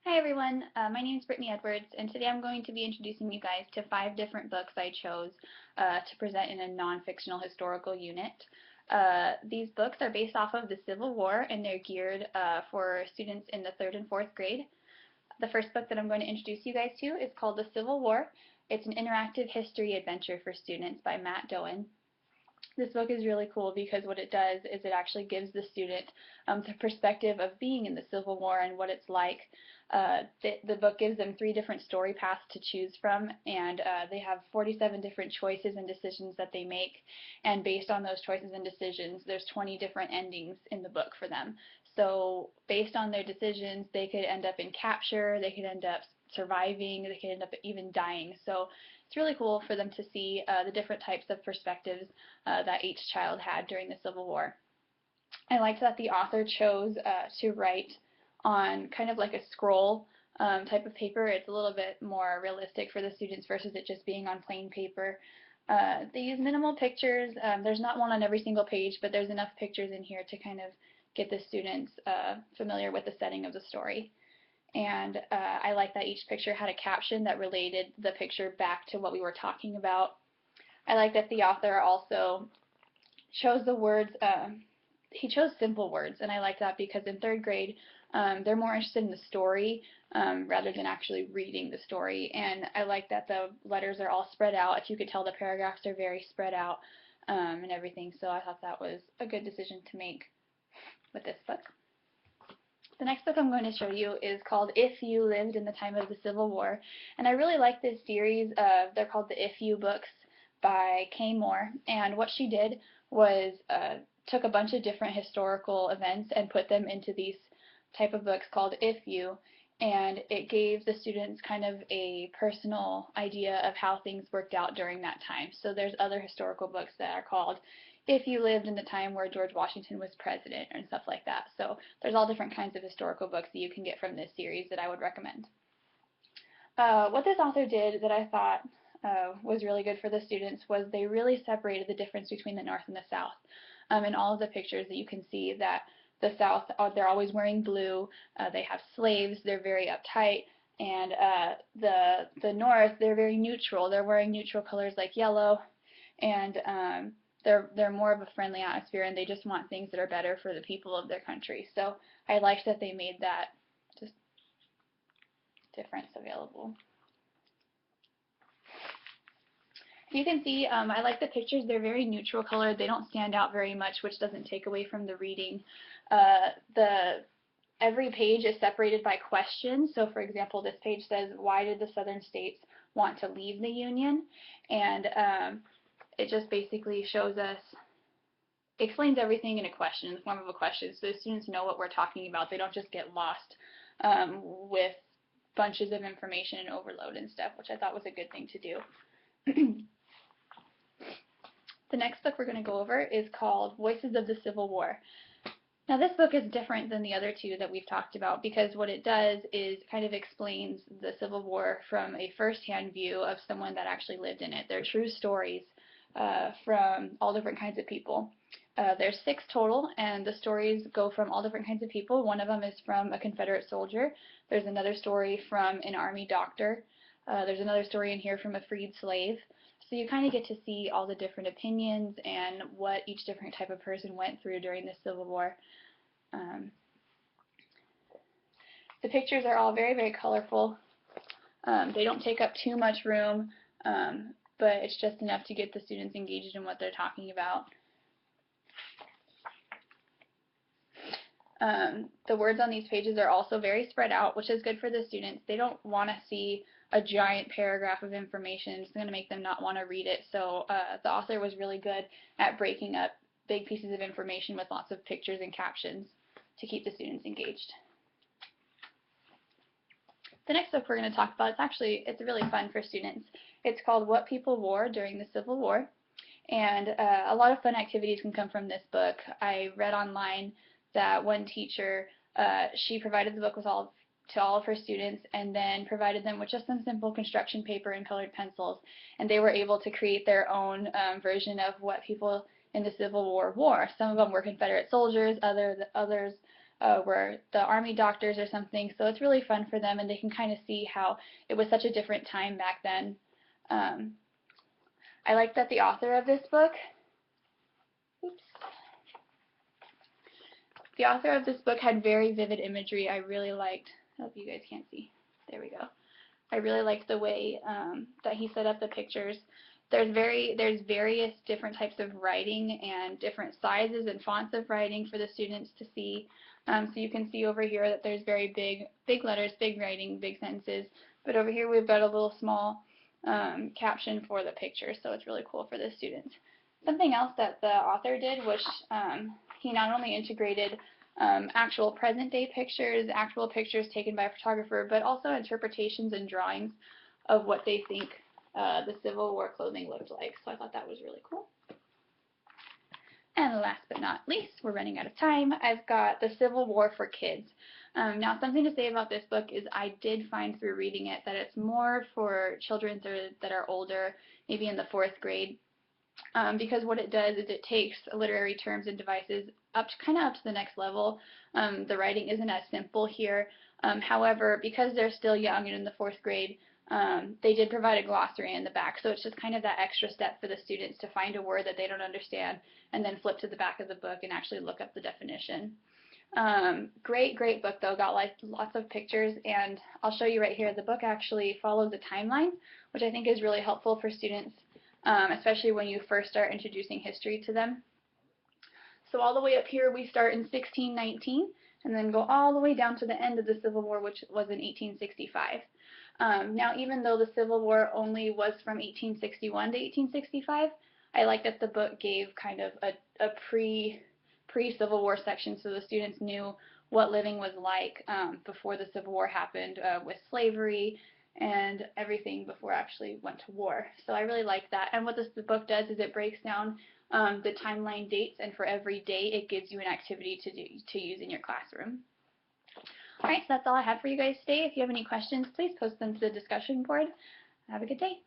Hi everyone, my name is Brittany Edwards, and today I'm going to be introducing you guys to 5 different books I chose to present in a non-fictional historical unit. These books are based off of the Civil War, and they're geared for students in the 3rd and 4th grade. The first book that I'm going to introduce you guys to is called The Civil War. It's an interactive history adventure for students by Matt Doan. This book is really cool because what it does is it actually gives the student the perspective of being in the Civil War and what it's like. The book gives them 3 different story paths to choose from, and they have 47 different choices and decisions that they make, and based on those choices and decisions, there's 20 different endings in the book for them. So based on their decisions, they could end up in capture, they could end up surviving, they could end up even dying. So it's really cool for them to see the different types of perspectives that each child had during the Civil War. I liked that the author chose to write on kind of like a scroll type of paper. It's a little bit more realistic for the students versus it just being on plain paper. They use minimal pictures. There's not one on every single page, but there's enough pictures in here to kind of get the students familiar with the setting of the story. And I like that each picture had a caption that related the picture back to what we were talking about. I like that the author also chose the words, he chose simple words, and I like that because in 3rd grade, they're more interested in the story rather than actually reading the story. And I like that the letters are all spread out. If you could tell, the paragraphs are very spread out and everything, so I thought that was a good decision to make with this book. The next book I'm going to show you is called If You Lived in the Time of the Civil War, and I really like this series. They're called the If You books by Kay Moore, and what she did was took a bunch of different historical events and put them into these type of books called If You, and it gave the students kind of a personal idea of how things worked out during that time. So there's other historical books that are called If You Lived in the Time Where George Washington was President and stuff like that. So there's all different kinds of historical books that you can get from this series that I would recommend. What this author did that I thought was really good for the students was they really separated the difference between the North and the South. In all of the pictures that you can see that the South, they're always wearing blue, they have slaves, they're very uptight, and the North, they're very neutral. They're wearing neutral colors like yellow, and they're more of a friendly atmosphere, and they just want things that are better for the people of their country. So I liked that they made that just difference available. You can see I like the pictures. They're very neutral colored. They don't stand out very much, which doesn't take away from the reading. Every page is separated by questions. So for example, this page says, why did the southern states want to leave the Union? And it just basically shows us, explains everything in a question, in the form of a question, so the students know what we're talking about. They don't just get lost with bunches of information and overload and stuff, which I thought was a good thing to do. The next book we're going to go over is called Voices of the Civil War. Now this book is different than the other 2 that we've talked about because what it does is kind of explains the Civil War from a first-hand view of someone that actually lived in it. They're true stories from all different kinds of people. There's 6 total, and the stories go from all different kinds of people. One of them is from a Confederate soldier. There's another story from an Army doctor. There's another story in here from a freed slave. So you kind of get to see all the different opinions and what each different type of person went through during the Civil War. The pictures are all very, very colorful. They don't take up too much room, but it's just enough to get the students engaged in what they're talking about. The words on these pages are also very spread out, which is good for the students. They don't want to see a giant paragraph of information. It's going to make them not want to read it. So the author was really good at breaking up big pieces of information with lots of pictures and captions to keep the students engaged. The next book we're going to talk about, it's really fun for students. It's called What People Wore During the Civil War. And a lot of fun activities can come from this book. I read online that one teacher, she provided the book with to all of her students and then provided them with just some simple construction paper and colored pencils, and they were able to create their own version of what people in the Civil War wore. Some of them were Confederate soldiers, others were the army doctors or something. So it's really fun for them, and they can kind of see how it was such a different time back then. I like that the author of this book, oops, the author of this book had very vivid imagery. I really liked, I hope you guys can't see, there we go. I really liked the way that he set up the pictures. There's various different types of writing and different sizes and fonts of writing for the students to see. So you can see over here that there's very big letters, big writing, big sentences. But over here we've got a little small caption for the picture, so it's really cool for the students. Something else that the author did was he not only integrated actual present-day pictures, actual pictures taken by a photographer, but also interpretations and drawings of what they think the Civil War clothing looked like. So I thought that was really cool. And last but not least, we're running out of time, I've got The Civil War for Kids. Now, something to say about this book is I did find through reading it that it's more for children that are older, maybe in the 4th grade, because what it does is it takes literary terms and devices kind of up to the next level. The writing isn't as simple here. However, because they're still young and in the 4th grade, they did provide a glossary in the back, so it's just kind of that extra step for the students to find a word that they don't understand and then flip to the back of the book and actually look up the definition. Great book though, got lots of pictures, and I'll show you right here. The book actually follows a timeline, which I think is really helpful for students, especially when you first start introducing history to them. So all the way up here we start in 1619 and then go all the way down to the end of the Civil War, which was in 1865. Now, even though the Civil War only was from 1861 to 1865, I like that the book gave kind of a pre-Civil War section, so the students knew what living was like before the Civil War happened, with slavery and everything before it actually went to war. So I really like that. And what the book does is it breaks down the timeline dates, and for every day it gives you an activity to use in your classroom. Alright, so that's all I have for you guys today. If you have any questions, please post them to the discussion board. Have a good day.